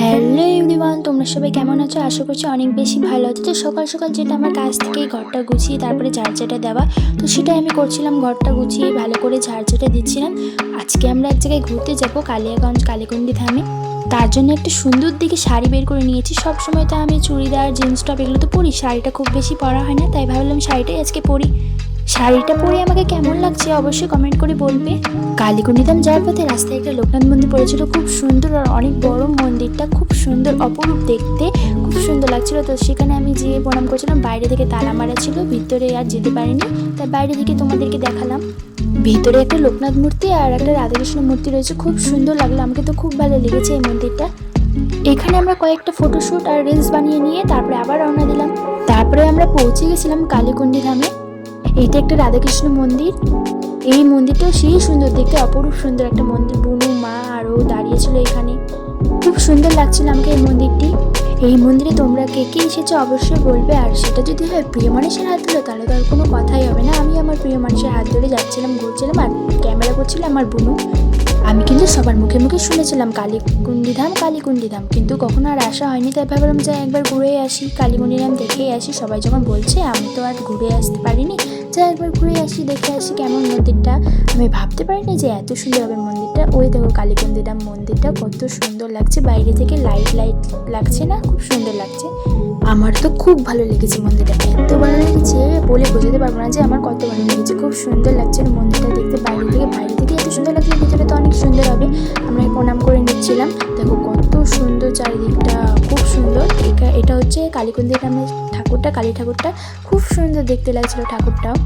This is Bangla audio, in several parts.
হ্যালো এভরিওয়ান, তোমরা সবাই কেমন আছো? আশা করছি অনেক বেশি ভালো আছো। তো সকাল সকাল যেটা আমার কাজ থেকে ঘরটা গুছিয়ে তারপরে ঝাড়ঝাঁটা দেওয়া, তো সেটাই আমি করছিলাম। ঘরটা গুছিয়ে ভালো করে ঝাড়ঝাঁটা দিচ্ছিলাম। আজকে আমরা এক জায়গায় ঘুরতে যাব, কালিয়াগঞ্জ কালীকুন্ডি ধামে। তার জন্য একটা সুন্দর দিকে শাড়ি বের করে নিয়েছি। সব সময় তো আমি চুড়িদার জিন্স টপ এগুলো তো পরি, শাড়িটা খুব বেশি পরা হয় না, তাই ভাবলাম শাড়িটাই আজকে পরি। শাড়িটা পরে আমাকে কেমন লাগছে অবশ্যই কমেন্ট করে বলবে। কালীকুন্ডি ধাম যাওয়ার পথে রাস্তায় একটা লোকনাথ মন্দির পড়েছিল, খুব সুন্দর আর অনেক বড় মন্দিরটা, খুব সুন্দর অপরূপ দেখতে, খুব সুন্দর লাগছিল। তো সেখানে আমি যেয়ে প্রণাম করছিলাম। বাইরে থেকে তালা মারা ছিল, ভিতরে আর যেতে পারিনি, তাই বাইরে থেকে তোমাদেরকে দেখালাম। ভিতরে একটা লোকনাথ মূর্তি আর একটা রাধাকৃষ্ণ মূর্তি রয়েছে, খুব সুন্দর লাগলো, আমাকে তো খুব ভালো লেগেছে এই মন্দিরটা। এখানে আমরা কয়েকটা ফটোশ্যুট আর রিলস বানিয়ে নিয়ে তারপরে আবার রওনা দিলাম। তারপরে আমরা পৌঁছে গেছিলাম কালীকুন্ডি ধামে। এইটা একটা রাধাকৃষ্ণ মন্দির। এই মন্দিরটাও সেই সুন্দর দেখতে, অপরূপ সুন্দর একটা মন্দির। বুনু মা আরও দাঁড়িয়েছিল এখানে, খুব সুন্দর লাগছিল আমাকে এই মন্দিরটি। এই মন্দিরে তোমরা কে কে এসেছো অবশ্যই বলবে। আর সেটা যদি হয় প্রিয় মানুষের হাত ধরে, তাহলে তো আর কোনো কথাই হবে না। আমি আমার প্রিয় মানুষের হাত ধরে যাচ্ছিলাম, ঘুরছিলাম, আর ক্যামেরা করছিল আমার বুনু। আমি কিন্তু সবার মুখে মুখে শুনেছিলাম কালীকুন্ডি ধাম কালীকুন্ডি ধাম, কিন্তু কখনো আর আসা হয়নি, তাই ভাবলাম যে একবার ঘুরে আসি, কালীকুন্ডি ধাম দেখেই আসি। সবাই যখন বলছে, আমি তো আর ঘুরে আসতে পারিনি, যা একবার ঘুরে আসি, দেখে আসি কেমন মন্দিরটা। আমি ভাবতে পারিনি যে এত সুন্দর হবে মন্দিরটা। ওই দেখো কালীকুন্ডি ধাম মন্দিরটা কত সুন্দর লাগছে, বাইরে থেকে লাইট লাইট লাগছে না, খুব সুন্দর লাগছে। আমার তো খুব ভালো লেগেছে মন্দিরটা, এত ভালো লেগেছে বলে বোঝাতে পারবো না যে আমার কত ভালো লেগেছে। খুব সুন্দর লাগছে মন্দিরটা দেখতে, বাইরে থেকে এত সুন্দর লাগছে, ভিতরে তো অনেক সুন্দর হবে। আমরা প্রণাম করে নিচ্ছিলাম। দেখো কত সুন্দর চারিদিকটা, খুব সুন্দর। এটা হচ্ছে কালীকুন্ডি ধামের ঠাকুরটা, কালী ঠাকুরটা, খুব সুন্দর দেখতে লাগছিল ঠাকুরটাও।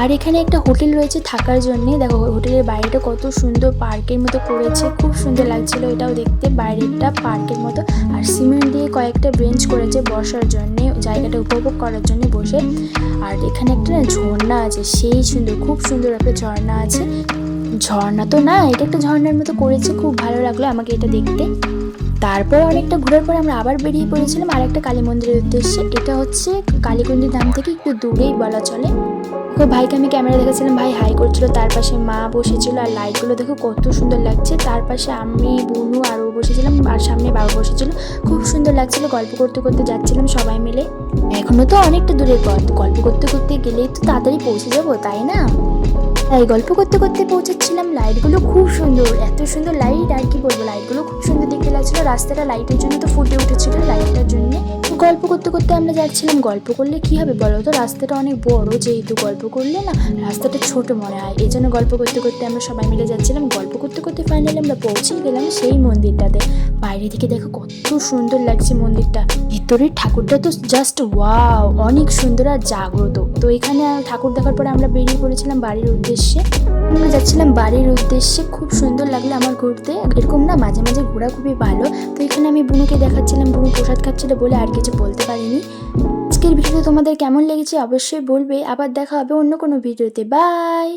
আর এখানে একটা হোটেল রয়েছে থাকার জন্যে। দেখো হোটেলের বাইরেটা কত সুন্দর পার্কের মতো করেছে, খুব সুন্দর লাগছিল এটাও দেখতে, বাইরেটা পার্কের মতো। আর সিমেন্ট দিয়ে কয়েকটা বেঞ্চ করেছে বসার জন্যে, জায়গাটা উপভোগ করার জন্য বসে। আর এখানে একটা ঝর্ণা আছে, সেই সুন্দর, খুব সুন্দর একটা ঝর্ণা আছে। ঝর্ণা তো না, এটা একটা ঝর্ণার মতো করেছে, খুব ভালো লাগলো আমাকে এটা দেখতে। তারপর অনেকটা ঘোরার পরে আমরা আবার বেরিয়ে পড়েছিলাম আর একটা কালী মন্দিরের উদ্দেশ্যে। এটা হচ্ছে কালীকুন্ডি ধাম থেকে একটু দূরেই বলা চলে। তো ভাইকে আমি ক্যামেরা দেখাচ্ছিলাম, ভাই হাই করছিল, তার পাশে মা বসেছিল। আর লাইটগুলো দেখো কত সুন্দর লাগছে। তার পাশে আমি, বুনু আর ও বসেছিলাম, আর সামনে বাবা বসেছিল, খুব সুন্দর লাগছিল। গল্প করতে করতে যাচ্ছিলাম সবাই মিলে। এখনো তো অনেকটা দূরের পথ, গল্প করতে করতে গেলেই তো তাড়াতাড়ি পৌঁছে যাবো, তাই না? তাই গল্প করতে করতে পৌঁছাচ্ছিলাম। লাইটগুলো খুব সুন্দর, এত সুন্দর লাইট, আর কি বলবো, লাইটগুলো খুব সুন্দর দেখতে লাগছিল। রাস্তাটা লাইটের জন্য তো ফুটে উঠেছিল, লাইটটার জন্য। গল্প করতে করতে আমরা যাচ্ছিলাম। গল্প করলে কি হবে বলো তো, রাস্তাটা অনেক বড়, যেহেতু গল্প করলে না রাস্তাটা ছোট মনে হয়, এই জন্য গল্প করতে করতে আমরা সবাই মিলে যাচ্ছিলাম। গল্প করতে করতে ফাইনালি আমরা পৌঁছে গেলাম সেই মন্দিরটাতে। বাইরে থেকে দেখো কত সুন্দর লাগছে মন্দিরটা, ভিতরের ঠাকুরটা তো জাস্ট ওয়াও, অনেক সুন্দর আর জাগ্রত। তো এখানে ঠাকুর দেখার পরে আমরা বেরিয়ে পড়েছিলাম বাড়ির উদ্দেশ্যে। আমরা যাচ্ছিলাম বাড়ির উদ্দেশ্যে, খুব সুন্দর লাগলো আমার ঘুরতে। এরকম না মাঝে মাঝে ঘোরা খুবই ভালো। তো এখানে আমি বুনুকে দেখাচ্ছিলাম, বুনু প্রসাদ খাচ্ছিল বলে আর কিছু বলতে পারিনি। আজকের ভিডিওটা তোমাদের কেমন লেগেছে অবশ্যই বলবে। আবার দেখা হবে অন্য কোনো ভিডিওতে। বাই।